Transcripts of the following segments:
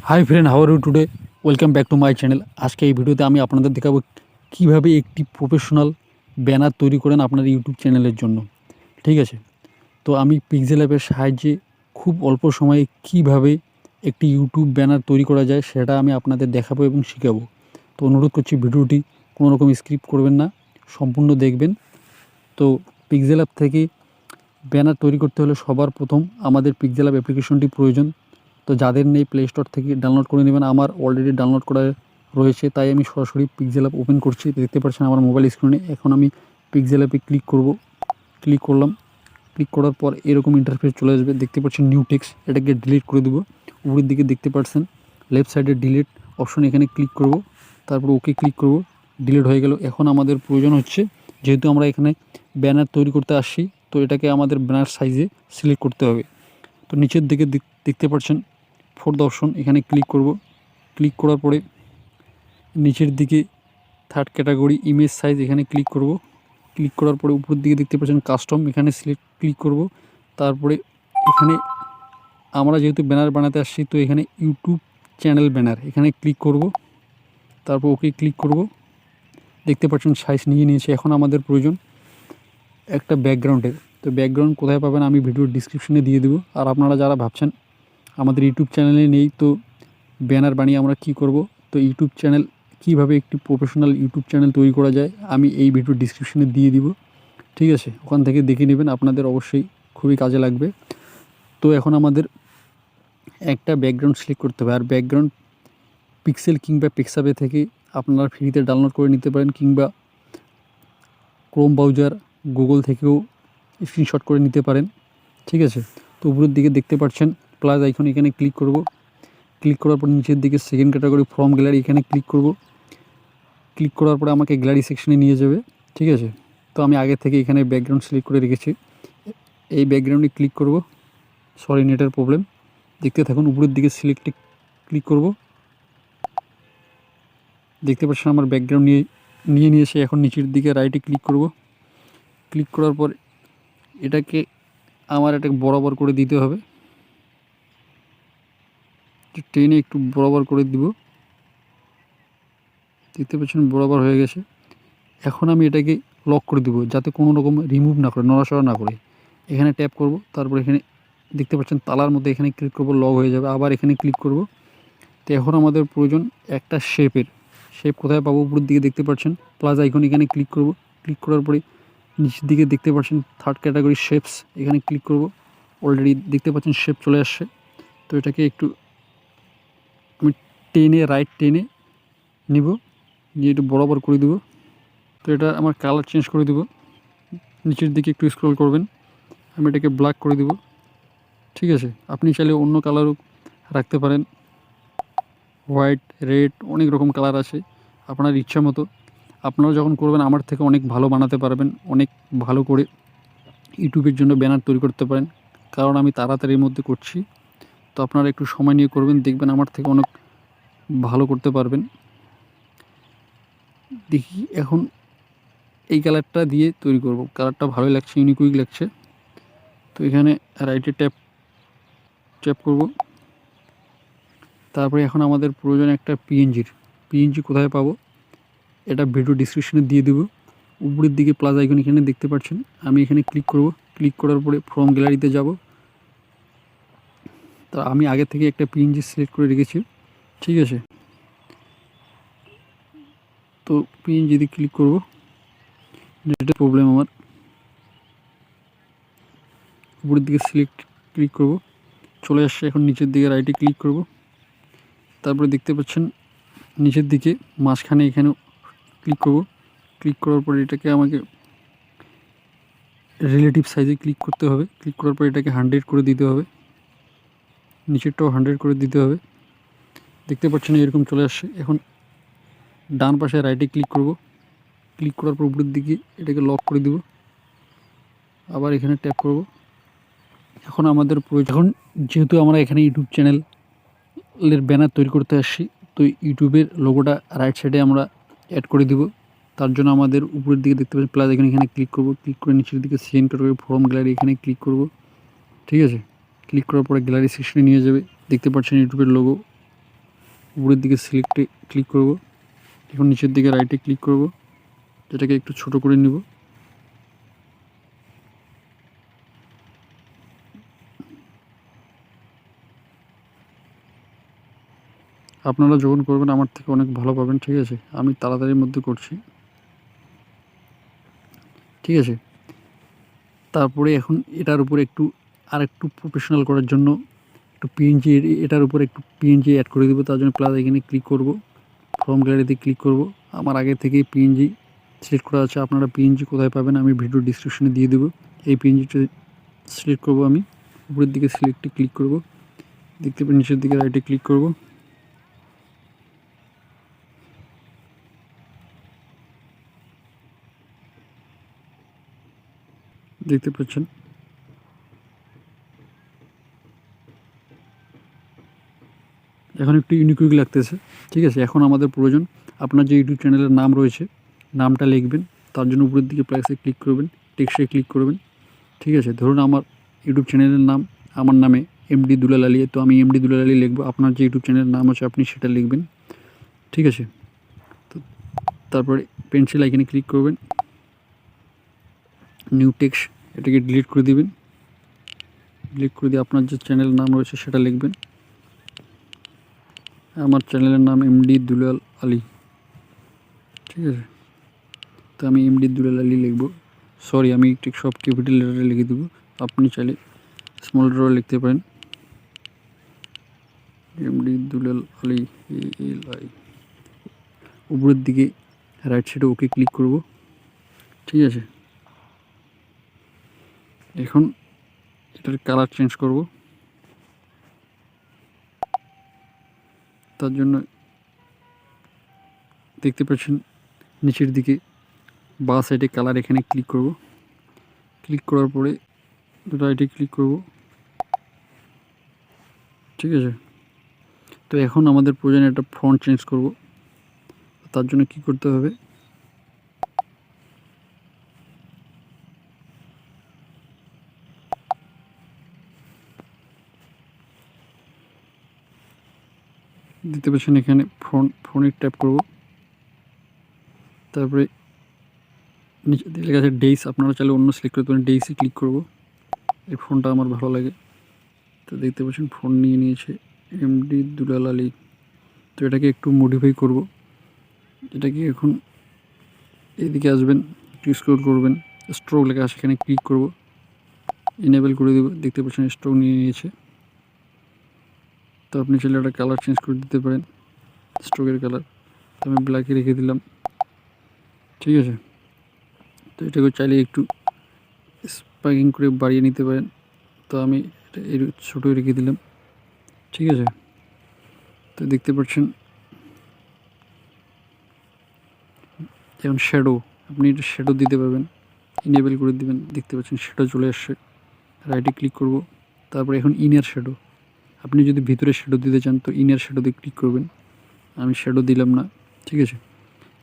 High friend, how are you today? Welcome back to my channel. আজকে এই ভিডিওতে আমি আপনাদের দেখাবো কীভাবে একটি প্রফেশনাল ব্যানার তৈরি করেন আপনার ইউটিউব চ্যানেলের জন্য। ঠিক আছে, তো আমি পিক্সেল অ্যাপের সাহায্যে খুব অল্প সময়ে কীভাবে একটি ইউটিউব ব্যানার তৈরি করা যায় সেটা আমি আপনাদের দেখাবো এবং শেখাবো। তো অনুরোধ করছি ভিডিওটি কোনো রকম স্ক্রিপ্ট করবেন না, সম্পূর্ণ দেখবেন। তো পিক্সেল অ্যাপ থেকে ব্যানার তৈরি করতে হলে সবার প্রথম আমাদের পিক্সেল অ্যাপ অ্যাপ্লিকেশনটি প্রয়োজন। তো যাদের নেই প্লে স্টোর থেকে ডাউনলোড করে নেবেন। আমার অলরেডি ডাউনলোড করা রয়েছে, তাই আমি সরাসরি পিক্সেল অ্যাপ ওপেন করছি। দেখতে পাচ্ছেন আমার মোবাইল স্ক্রিনে। এখন আমি পিক্সেল অ্যাপে ক্লিক করব। ক্লিক করলাম। ক্লিক করার পর এরকম ইন্টারফেস চলে আসবে। দেখতে পাচ্ছেন নিউ টেক্সট, এটাকে ডিলিট করে দেবো। উপরের দিকে দেখতে পাচ্ছেন লেফট সাইডে ডিলিট অপশন, এখানে ক্লিক করব। তারপর ওকে ক্লিক করব। ডিলিট হয়ে গেল। এখন আমাদের প্রয়োজন হচ্ছে, যেহেতু আমরা এখানে ব্যানার তৈরি করতে আসছি, তো এটাকে আমাদের ব্যানার সাইজে সিলেক্ট করতে হবে। তো নিচের দিকে দেখতে পাচ্ছেন ফোর্থ অপশন, এখানে ক্লিক করব। ক্লিক করার পরে নিচের দিকে থার্ড ক্যাটাগরি ইমেজ সাইজ, এখানে ক্লিক করব। ক্লিক করার পরে উপরের দিকে দেখতে পাচ্ছেন কাস্টম, এখানে ক্লিক করব। তারপরে এখানে আমরা যেহেতু ব্যানার বানাতে আসছি, তো এখানে ইউটিউব চ্যানেল ব্যানার, এখানে ক্লিক করব। তারপর ওকে ক্লিক করব। দেখতে পাচ্ছেন সাইজ নিয়ে নিয়েছে। এখন আমাদের প্রয়োজন একটা ব্যাকগ্রাউন্ডের। তো ব্যাকগ্রাউন্ড কোথায় পাবেন আমি ভিডিওর ডিসক্রিপশনে দিয়ে দেবো। আর আপনারা যারা ভাবছেন আমাদের ইউটিউব চ্যানেলে নেই, তো ব্যানার বানিয়ে আমরা কি করব, তো ইউটিউব চ্যানেল কীভাবে একটি প্রফেশনাল ইউটিউব চ্যানেল তৈরি করা যায় আমি এই ভিডিওর ডিসক্রিপশনে দিয়ে দিব। ঠিক আছে, ওখান থেকে দেখে নেবেন, আপনাদের অবশ্যই খুবই কাজে লাগবে। তো এখন আমাদের একটা ব্যাকগ্রাউন্ড সিলেক্ট করতে হবে। আর ব্যাকগ্রাউন্ড পিক্সেল কিংবা পিক্সাবে থেকে আপনারা ফ্রিতে ডাউনলোড করে নিতে পারেন, কিংবা ক্রোম ব্রাউজার গুগল থেকেও স্ক্রিনশট করে নিতে পারেন। ঠিক আছে, তো উপরের দিকে দেখতে পাচ্ছেন প্লাস আইকন, এখানে ক্লিক করব। ক্লিক করার পর নিচের দিকে সেকেন্ড ক্যাটাগরি ফ্রম গ্যালারি, এখানে ক্লিক করব। ক্লিক করার পরে আমাকে গ্যালারি সেকশনে নিয়ে যাবে। ঠিক আছে, তো আমি আগে থেকে এখানে ব্যাকগ্রাউন্ড সিলেক্ট করে রেখেছি। এই ব্যাকগ্রাউন্ডে ক্লিক করব। সরি, নেটের প্রবলেম। দেখতে থাকুন। উপরের দিকে সিলেক্টে ক্লিক করব। দেখতে পাচ্ছেন আমার ব্যাকগ্রাউন্ড নিয়েছে। এখন নিচের দিকে রাইটে ক্লিক করব। ক্লিক করার পর এটাকে বরাবর করে দিতে হবে। টেনে একটু বরাবর করে দিব। দেখতে পাচ্ছেন বরাবর হয়ে গেছে। এখন আমি এটাকে লক করে দিব, যাতে কোনো রকম রিমুভ না করে, নড়াচড়া না করে। এখানে ট্যাপ করব। তারপর এখানে দেখতে পাচ্ছেন তালার মধ্যে, এখানে ক্লিক করব, লক হয়ে যাবে। আবার এখানে ক্লিক করব। তো এখন আমাদের প্রয়োজন একটা শেপের। শেপ কোথায় পাবো? উপরের দিকে দেখতে পাচ্ছেন প্লাস আইকন, এখানে ক্লিক করব। ক্লিক করার পরে নিচের দিকে দেখতে পাচ্ছেন থার্ড ক্যাটাগরি শেপস, এখানে ক্লিক করব। অলরেডি দেখতে পাচ্ছেন শেপ চলে আসছে। তো এটাকে একটু আমি রাইট টেনে নিব, নিয়ে একটু বরাবর করে দেবো। তো এটা আমার কালার চেঞ্জ করে দেবো। নিচের দিকে একটু স্ক্রল করবেন, আমি এটাকে ব্ল্যাক করে দেবো। ঠিক আছে, আপনি চাইলে অন্য কালারও রাখতে পারেন, হোয়াইট, রেড, অনেক রকম কালার আছে, আপনার ইচ্ছা মতো। আপনারা যখন করবেন আমার থেকে অনেক ভালো বানাতে পারবেন, অনেক ভালো করে ইউটিউবের জন্য ব্যানার তৈরি করতে পারেন, কারণ আমি তাড়াতাড়ির মধ্যে করছি। তো আপনারা একটু সময় নিয়ে করবেন, দেখবেন আমার থেকে অনেক ভালো করতে পারবেন। দেখি এখন এই কালারটা দিয়ে তৈরি করব। কালারটা ভালোই লাগছে, ইউনিকুইক লাগছে। তো এখানে রাইটে ট্যাপ করব। তারপরে এখন আমাদের প্রয়োজন একটা পিএনজি কোথায় পাবো, এটা ভিডিও ডিসক্রিপশনে দিয়ে দেবো। উপরের দিকে প্লাস আইকন, এখানে দেখতে পাচ্ছেন। আমি এখানে ক্লিক করব। ক্লিক করার পরে ফ্রম গ্যালারিতে যাব। তা আমি আগে থেকে একটা পিএনজি সিলেক্ট করে রেখেছি। ঠিক আছে, তো পিএনজি দিয়ে ক্লিক করব। নেটের প্রবলেম আমার। উপরের দিকে ক্লিক করব, চলে আসছে। এখন নিচের দিকে রাইটে ক্লিক করব। তারপরে দেখতে পাচ্ছেন নিচের দিকে মাঝখানে, এখানে ক্লিক করব। ক্লিক করার পরে এটাকে আমাকে রিলেটিভ সাইজে ক্লিক করতে হবে। ক্লিক করার পর এটাকে 100 করে দিতে হবে, নিচেরটাও 100 করে দিতে হবে। দেখতে পাচ্ছেন এরকম চলে আসছে। এখন ডান পাশে রাইটে ক্লিক করব। ক্লিক করার পর উপরের দিকে এটাকে লক করে দেব। আবার এখানে ট্যাপ করব। এখন আমাদের প্রয়োজন, যেহেতু আমরা এখানে ইউটিউব চ্যানেলের ব্যানার তৈরি করতে আসছি, তো ইউটিউবের লোগোটা রাইট সাইডে আমরা অ্যাড করে দিব। তার জন্য আমাদের উপরের দিকে দেখতে পাচ্ছি প্লাস, এখানে ক্লিক করব। ক্লিক করে নিচের দিকে সেকেন্ড ক্যাটাগরি ফ্রম গ্যালারি, এখানে ক্লিক করব। ঠিক আছে, ক্লিক করার পরে গ্যালারি সেকশনে নিয়ে যাবে। দেখতে পাচ্ছেন ইউটিউবের লোগো, উপরের দিকে সিলেক্টে ক্লিক করব। এখন নিচের দিকে রাইটে ক্লিক করব, যেটাকে একটু ছোট করে নিব। আপনারা যখন করবেন আমার থেকে অনেক ভালো পাবেন, ঠিক আছে। আমি তাড়াতাড়ির মধ্যে করছি, ঠিক আছে। তারপরে এখন এটার উপরে একটু প্রফেশনাল করার জন্য একটু পিএনজি, এটার উপরে একটু পিএনজি অ্যাড করে দেবো। তার জন্য প্লাস এখানে ক্লিক করব, ফ্রম গ্যালারিতে ক্লিক করব। আমার আগে থেকেই পিএনজি সিলেক্ট করা আছে। আপনারা পিএনজি কোথায় পাবেন আমি ভিডিও ডিসক্রিপশনে দিয়ে দেবো। এই পিএনজিটা সিলেক্ট করব, আমি উপরের দিকে সিলেক্টে ক্লিক করব, দেখতে পাবেন নিচের দিকে রাইটে ক্লিক করব। দেখতে পাচ্ছেন এখন একটু ইউনিক লাগতেছে, ঠিক আছে। এখন আমাদের প্রয়োজন আপনার যে ইউটিউব চ্যানেলের নাম রয়েছে, নামটা লিখবেন। তার জন্য উপরের দিকে প্লাসে ক্লিক করবেন, টেক্সটে ক্লিক করবেন, ঠিক আছে। ধরুন আমার ইউটিউব চ্যানেলের নাম আমার নামে এমডি দুলাল আলী, তো আমি এমডি দুলাল আলী লিখবো। আপনার যে ইউটিউব চ্যানেলের নাম আছে আপনি সেটা লিখবেন, ঠিক আছে। তো তারপরে পেন্সিল আইকনে ক্লিক করবেন, নিউ টেক্সট এটাকে ডিলিট করে দিবেন। ডিলিট করে দিয়ে আপনার যে চ্যানেলের নাম রয়েছে সেটা লিখবেন। আমার চ্যানেলের নাম এমডি দুলাল আলী, ঠিক আছে। তো আমি এমডি দুলাল আলী লিখব, সরি আমি ঠিক সব ক্যাপিটাল লেটারে লিখে দেবো। আপনি চাইলে স্মল লেটারে লিখতে পারেন, এমডি দুলাল আলী ALI। উপরের দিকে রাইট সাইডে ওকে ক্লিক করব, ঠিক আছে। এখন এটার কালার চেঞ্জ করব। তার জন্য দেখতে পাচ্ছেন নিচের দিকে বাঁ সাইডে কালার, এখানে ক্লিক করব। ক্লিক করার পরে রাইটে ক্লিক করব, ঠিক আছে। তো এখন আমাদের প্রয়োজন একটা ফন্ট চেঞ্জ করব। তার জন্য কি করতে হবে, দেখতে পাচ্ছেন এখানে ফোনে ট্যাপ করব। তারপরে নিচে লেখা আছে ডেইস, আপনারা চাইলে অন্য সিলেক্ট করতে পারেন। ডেইসে ক্লিক করব। এই ফোনটা আমার ভালো লাগে, তো দেখতে পাচ্ছেন ফোন নিয়ে নিয়েছে এমডি দুলাল আলী। তো এটাকে একটু মডিফাই করব। এটাকে এখন এদিকে আসবেন, একটু স্ক্রল করবেন, স্ট্রোক লেখা আছে সেখানে ক্লিক করব, এনেবল করে দেব। দেখতে পাচ্ছেন স্ট্রোক নিয়ে নিয়েছে। তো আপনি চাইলে একটা কালার চেঞ্জ করে দিতে পারেন, স্ট্রোকের কালার। তো আমি ব্ল্যাকে রেখে দিলাম, ঠিক আছে। তো এটাকে চাইলে একটু স্পাইকিং করে বাড়িয়ে নিতে পারেন। তো আমি এটা এর ছোটো রেখে দিলাম, ঠিক আছে। তো দেখতে পাচ্ছেন যেমন শ্যাডো, আপনি এটা শ্যাডো দিতে পারবেন, ইনেবল করে দিবেন। দেখতে পাচ্ছেন শ্যাডো চলে আসছে। রাইটে ক্লিক করব। তারপরে এখন ইনার শ্যাডো, আপনি যদি ভিতরে শ্যাডো দিতে চান তো ইনার শ্যাডোতে ক্লিক করবেন। আমি শ্যাডো দিলাম না, ঠিক আছে।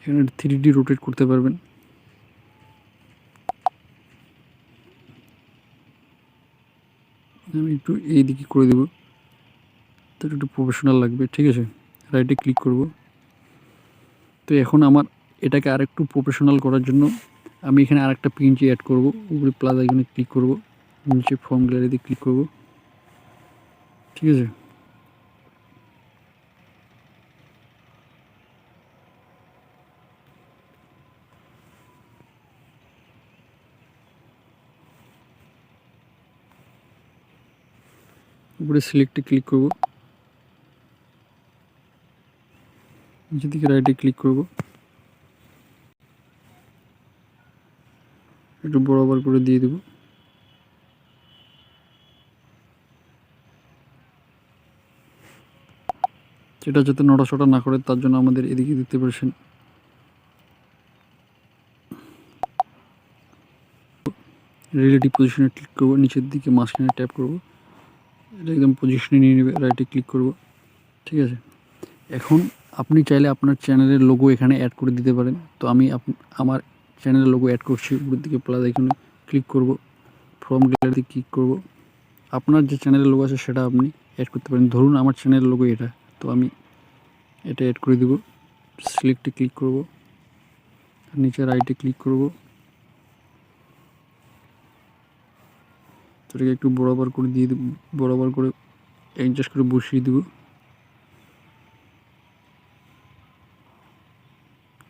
এখানে 3D রোটেট করতে পারবেন। আমি একটু এই দিকে করে দেবো, তো একটু প্রফেশনাল লাগবে, ঠিক আছে। রাইটে ক্লিক করব। তো এখন আমার এটাকে আরেকটু প্রফেশনাল করার জন্য আমি এখানে আরেকটা পিএনজি অ্যাড করব। উপরে প্লাস আইকনে ক্লিক করব, নিচে ফর্ম গ্যালারিতে ক্লিক করব, ঠিক আছে। উপরে সিলেক্টে ক্লিক করব, নিচের দিকে রাইটে ক্লিক করব, একটু বরাবর করে দিয়ে দেব। সেটা যাতে নড়াচড়া না করে তার জন্য আমাদের এদিকে দেখতে পাচ্ছেন রিলেটিভ পজিশনে ক্লিক করব, নিচের দিকে মাঝখানে ট্যাপ করব, এটা একদম পজিশনে নিয়ে নেবে। রাইটে ক্লিক করব, ঠিক আছে। এখন আপনি চাইলে আপনার চ্যানেলের লোগো এখানে অ্যাড করে দিতে পারেন। তো আমি আমার চ্যানেলের লোগো অ্যাড করছি। উপরের দিকে প্লাস আইকনে ক্লিক করব, ফ্রম গ্যালারিতে ক্লিক করব। আপনার যে চ্যানেলের লোগো আছে সেটা আপনি অ্যাড করতে পারেন। ধরুন আমার চ্যানেলের লোগো এটা, তো আমি এটা অ্যাড করে দেব। সিলেক্টে ক্লিক করব, নিচে রাইটে ক্লিক করব, এটাকে একটু বরাবর করে দিয়ে দেব, বরাবর করে অ্যাডজাস্ট করে বসিয়ে দেব।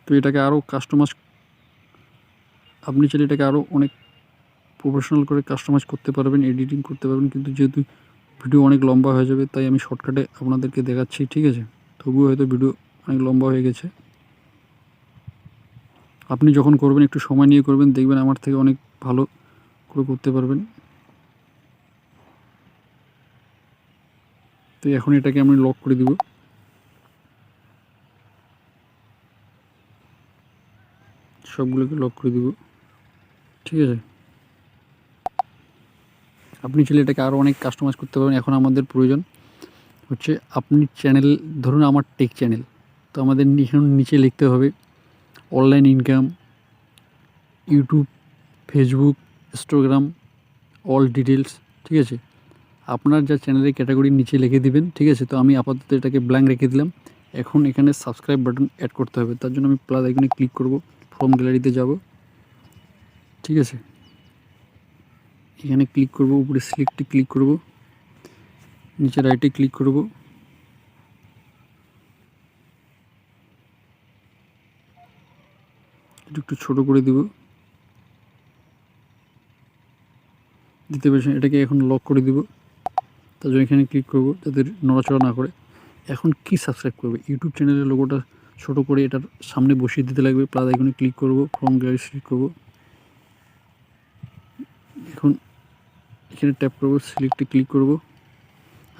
তো এটাকে আরও কাস্টমাইজ, আপনি চাইলে এটাকে আরও অনেক প্রফেশনাল করে কাস্টমাইজ করতে পারবেন, এডিটিং করতে পারবেন, কিন্তু যেহেতু ভিডিও অনেক লম্বা হয়ে যাবে তাই আমি শর্টকাটে আপনাদেরকে দেখাচ্ছি, ঠিক আছে। তবুও হয়তো ভিডিও অনেক লম্বা হয়ে গেছে। আপনি যখন করবেন একটু সময় নিয়ে করবেন, দেখবেন আমার থেকে অনেক ভালো করে করতে পারবেন। তো এখন এটাকে আমি লক করে দিব। সবগুলোকে লক করে দিব, ঠিক আছে। আপনি চাইলে এটাকে আরও অনেক কাস্টমাইজ করতে পারবেন। এখন আমাদের প্রয়োজন হচ্ছে, আপনি চ্যানেল, ধরুন আমার টেক চ্যানেল, তো আমাদের এখন নিচে লিখতে হবে online income, YouTube, Facebook, Instagram, all details, ঠিক আছে। আপনার যা চ্যানেলের ক্যাটাগরি নিচে লিখে দিবেন, ঠিক আছে। তো আমি আপাতত এটাকে ব্ল্যাঙ্ক রেখে দিলাম। এখন এখানে সাবস্ক্রাইব বাটন অ্যাড করতে হবে, তার জন্য আমি প্লাস আইকনে ক্লিক করব, ফ্রম গ্যালারিতে যাব, ঠিক আছে। এখানে ক্লিক করব, উপরে সিলেক্টে ক্লিক করব, নিচে রাইটে ক্লিক করব, একটু ছোটো করে দেব, দিতে পেরেছেন। এটাকে এখন লক করে দিব, তার জন্য এখানে ক্লিক করব যাতে নড়াচড়া না করে। এখন কি সাবস্ক্রাইব করবে, ইউটিউব চ্যানেলের লোগোটা ছোটো করে এটার সামনে বসিয়ে দিতে লাগবে। প্লাস আইকনে ক্লিক করব, ফ্রম গ্যালারি সিলেক্ট করব, এখন এখানে ট্যাপ করব, সিলেক্টে ক্লিক করব,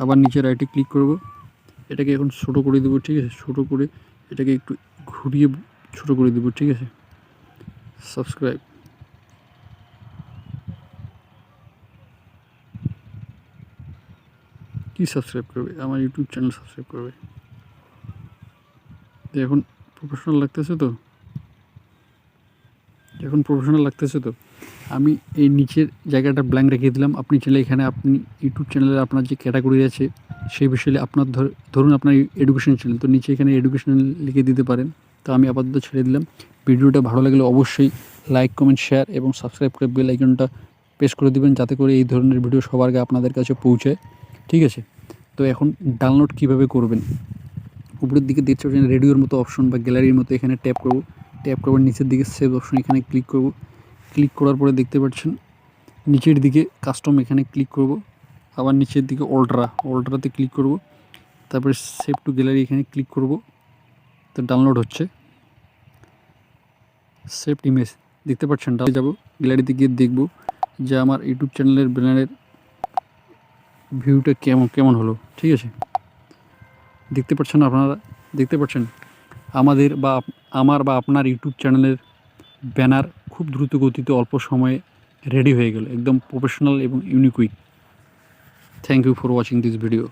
আবার নিচে রাইটে ক্লিক করব, এটাকে এখন ছোটো করে দেবো, ঠিক আছে। ছোটো করে এটাকে একটু ঘুরিয়ে ছোটো করে দেবো, ঠিক আছে। সাবস্ক্রাইব, কি সাবস্ক্রাইব করবে, আমার ইউটিউব চ্যানেল সাবস্ক্রাইব করবে। এখন প্রফেশনাল লাগতেছে তো, এখন প্রফেশনাল লাগতেছে তো। আমি এই নিচের জায়গাটা ব্ল্যাঙ্ক রেখে দিলাম। আপনি চাইলে এখানে আপনি ইউটিউব চ্যানেলে আপনার যে ক্যাটাগরি আছে সেই বিষয়ে আপনার ধরুন আপনার এডুকেশন চ্যানেল, তো নিচে এখানে এডুকেশনাল লিখে দিতে পারেন। তো আমি আপাতত ছেড়ে দিলাম। ভিডিওটা ভালো লাগলে অবশ্যই লাইক, কমেন্ট, শেয়ার এবং সাবস্ক্রাইব করে বেল আইকনটা প্রেস করে দেবেন, যাতে করে এই ধরনের ভিডিও সবার আগে আপনাদের কাছে পৌঁছায়, ঠিক আছে। তো এখন ডাউনলোড কিভাবে করবেন, উপরের দিকে দেখতে পাচ্ছেন রেডিওর মতো অপশন বা গ্যালারির মতো, এখানে ট্যাপ করব, ট্যাপ করবার নিচের দিকে সেভ অপশন, এখানে ক্লিক করব। ক্লিক করার পরে দেখতে পাচ্ছেন নিচের দিকে কাস্টম, এখানে ক্লিক করব, আবার নিচের দিকে অল্ট্রাতে ক্লিক করব, তারপরে সেভ টু গ্যালারি এখানে ক্লিক করব। তো ডাউনলোড হচ্ছে, সেভ ইমেজ দেখতে পাচ্ছেন। যাব গ্যালারিতে গিয়ে দেখব যে আমার ইউটিউব চ্যানেলের ব্যানারের ভিউটা কেমন হলো, ঠিক আছে। দেখতে পাচ্ছেন, আপনারা দেখতে পাচ্ছেন আমার বা আপনার ইউটিউব চ্যানেলের ব্যানার খুব দ্রুত গতিতে অল্প সময়ে রেডি হয়ে গেল, একদম প্রফেশনাল এবং unique. Thank you for watching this video.